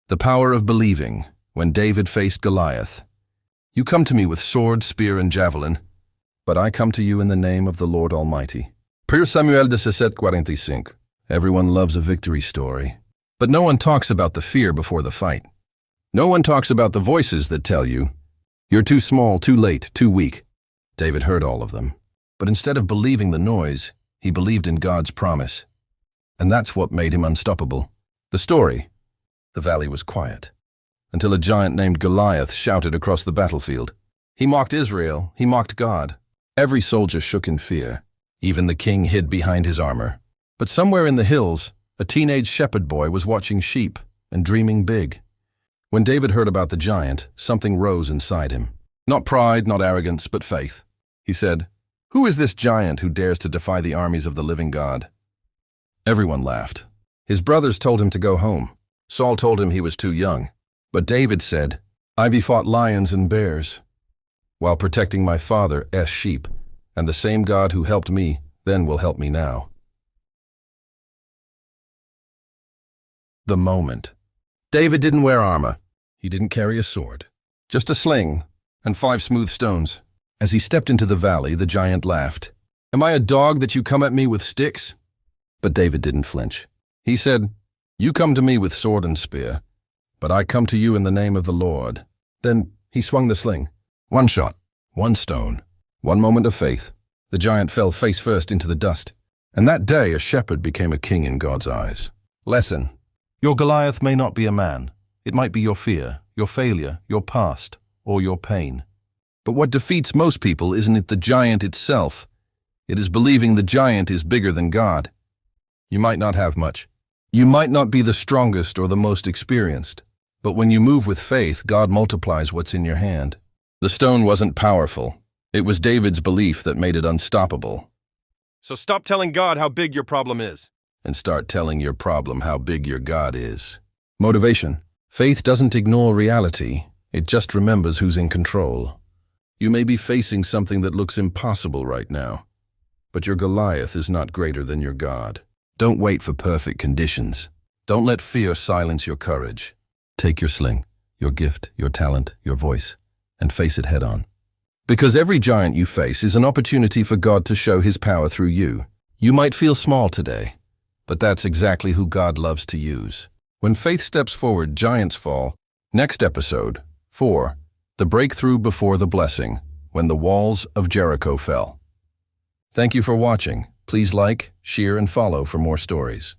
The power of believing when David faced Goliath. You come to me with sword, spear, and javelin, but I come to you in the name of the Lord Almighty. 1 Samuel 17:45. Everyone loves a victory story, but no one talks about the fear before the fight. No one talks about the voices that tell you, you're too small, too late, too weak. David heard all of them, but instead of believing the noise, he believed in God's promise. And that's what made him unstoppable. The story. The valley was quiet, until a giant named Goliath shouted across the battlefield. He mocked Israel, he mocked God. Every soldier shook in fear. Even the king hid behind his armor. But somewhere in the hills, a teenage shepherd boy was watching sheep and dreaming big. When David heard about the giant, something rose inside him. Not pride, not arrogance, but faith. He said, "Who is this giant who dares to defy the armies of the living God?" Everyone laughed. His brothers told him to go home. Saul told him he was too young. But David said, "I've fought lions and bears, while protecting my father's sheep, and the same God who helped me then will help me now." The moment. David didn't wear armor. He didn't carry a sword. Just a sling and 5 smooth stones. As he stepped into the valley, the giant laughed. "Am I a dog that you come at me with sticks?" But David didn't flinch. He said, "You come to me with sword and spear, but I come to you in the name of the Lord." Then he swung the sling. 1 shot, 1 stone, 1 moment of faith. The giant fell face first into the dust. And that day a shepherd became a king in God's eyes. Lesson. Your Goliath may not be a man. It might be your fear, your failure, your past, or your pain. But what defeats most people isn't the giant itself. It is believing the giant is bigger than God. You might not have much. You might not be the strongest or the most experienced. But when you move with faith, God multiplies what's in your hand. The stone wasn't powerful. It was David's belief that made it unstoppable. So stop telling God how big your problem is. And start telling your problem how big your God is. Motivation. Faith doesn't ignore reality. It just remembers who's in control. You may be facing something that looks impossible right now, but your Goliath is not greater than your God. Don't wait for perfect conditions. Don't let fear silence your courage. Take your sling, your gift, your talent, your voice, and face it head on. Because every giant you face is an opportunity for God to show His power through you. You might feel small today, but that's exactly who God loves to use. When faith steps forward, giants fall. Next episode, 4. The breakthrough before the blessing, when the walls of Jericho fell. Thank you for watching. Please like, share, and follow for more stories.